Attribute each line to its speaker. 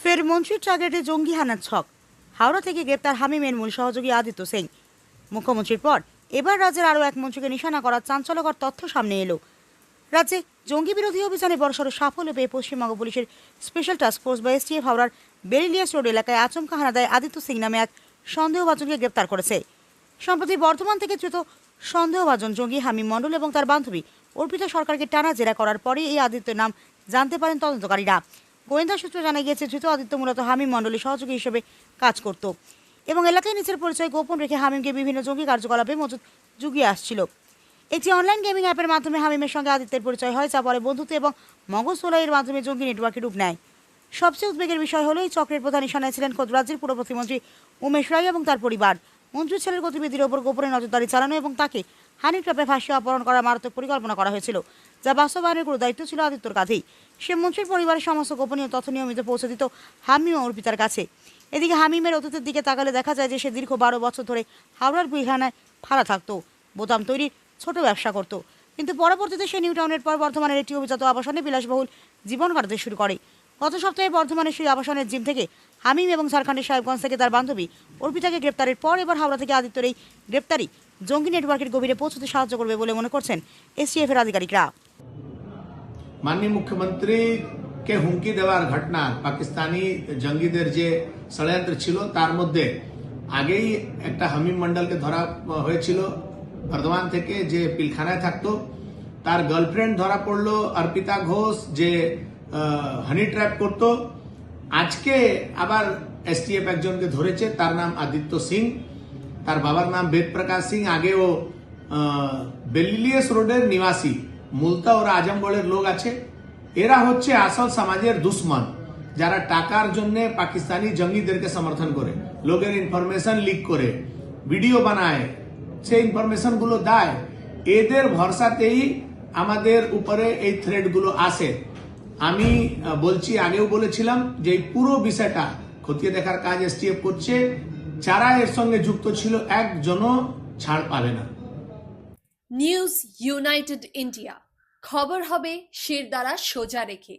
Speaker 1: ফের মন্ত্রীর টার্গেটে জঙ্গি হানার ছক। হাওড়া থেকে গ্রেপ্তার হামিমের মূল সহযোগী আদিত্য সিং। মুখ্যমন্ত্রীর পর এবার রাজ্যের আরও এক মন্ত্রীকে নিশানা করার চাঞ্চল্যকর তথ্য সামনে এলো। রাজ্যে জঙ্গি বিরোধী অভিযানে বড়সড় সাফল্য পেয়ে পশ্চিমবঙ্গ পুলিশের স্পেশাল টাস্ক ফোর্স বা এসটিএফ হাওড়ার বেরিলিয়াস রোড এলাকায় আচমকা হানা দেয় আদিত্য সিং নামে এক সন্দেহভাজনকে গ্রেপ্তার করেছে। সম্প্রতি বর্ধমান থেকে ধৃত সন্দেহভাজন জঙ্গি হামিম মণ্ডল এবং তার বান্ধবী অর্পিতা সরকারকে টানা জেরা করার পরে এই আদিত্যের নাম জানতে পারেন তদন্তকারীরা। গোয়েন্দা সূত্রে জানা গিয়েছে, ধৃত আদিত্য মূলত হামিম মণ্ডলের সহযোগী হিসেবে কাজ করত এবং এলাকায় নিজের পরিচয় গোপন রেখে হামিমকে বিভিন্ন জঙ্গি কার্যকলাপে মজুত জুগিয়ে আসছিল। একটি অনলাইন গেমিং অ্যাপের মাধ্যমে হামিমের সঙ্গে আদিত্যের পরিচয় হয়, যা পরে বন্ধুত্ব এবং মগজ তোলাইয়ের মাধ্যমে জঙ্গি নেটওয়ার্কে রূপ নেয়। সবচেয়ে উদ্বেগের বিষয় হলো, এই চক্রের প্রধান নিশানায় ছিলেন খোদ রাজ্যের পুর প্রতিমন্ত্রী উমেশ রায় এবং তার পরিবার। মন্ত্রীর ছেলের গতিবিধির ওপর গোপনে নজরদারি চালানো এবং তাকে হানি ট্র্যাপে ফাঁসিয়ে অপহরণ করার মারাত্মক পরিকল্পনা করা হয়েছিল, যা বাস্তবায়নের পুরো দায়িত্ব ছিল আদিত্যর কাঁধেই। সে মন্ত্রীর পরিবারের সমস্ত গোপনীয় তথ্য নিয়মিত পৌঁছে দিত হামিম ও অর্পিতার কাছে। এদিকে হামিমের অতীতের দিকে তাকালে দেখা যায় যে সে দীর্ঘ 12 বছর ধরে হাওড়ার পিলখানায় ভাড়া থাকতো, বোতাম তৈরির ছোট ব্যবসা করত। কিন্তু পরবর্তীতে সে নিউ টাউনের পর বর্ধমানের একটি অভিজাত আবাসনে বিলাসবহুল জীবন কাটাতে শুরু করে। গত সপ্তাহে বর্ধমানের সেই আবাসনের জিম থেকে হামিম এবং ঝাড়খণ্ডের সাহেবগঞ্জ থেকে তার বান্ধবী অর্পিতাকে গ্রেপ্তারের পর এবার হাওড়া থেকে আদিত্যর এই গ্রেপ্তারি জঙ্গি নেটওয়ার্কের গভীরে পৌঁছতে সাহায্য করবে বলে মনে করছেন এসটিএফ এর আধিকারিকরা।
Speaker 2: মাননীয় মুখ্যমন্ত্রী কে হুমকি দেওয়ার ঘটনা, পাকিস্তানি জঙ্গিদের যে ষড়যন্ত্র ছিল তার মধ্যে আগেই একটা হামিম মন্ডলকে ধরা হয়েছিল বর্ধমান থেকে, যে পিলখানায় থাকতো। তার গার্লফ্রেন্ড ধরা পড়লো অর্পিতা ঘোষ, যে হানি ট্র্যাপ করত। আজকে আবার এসটিএফ একজনকে ধরেছে, তার নাম আদিত্য সিং। তার বাবার নাম বেদ প্রকাশ সিং। আগে ও বেলিলিয়াস রোডের নিবাসী, মূলত ওরা আজমগড়ের লোক আছে। এরা হচ্ছে আসল সমাজের দুশ্মন, যারা টাকার জন্য পাকিস্তানি জঙ্গিদেরকে সমর্থন করে, লোকের ইনফরমেশন লিক করে, ভিডিও বানায়, সেই ইনফরমেশন গুলো দেয়। এদের ভরসাতেই আমাদের উপরে এই থ্রেড গুলো আসে। আমি বলছি, আগেও বলেছিলাম যে এই পুরো বিষয়টা খতিয়ে দেখার কাজ এসটিএফ করছে। যারা এর সঙ্গে যুক্ত ছিল একজনও ছাড় পাবে না।
Speaker 3: নিউজ ইউনাইটেড ইন্ডিয়া, খবর হবে শিরদাঁড়া সোজা রেখে।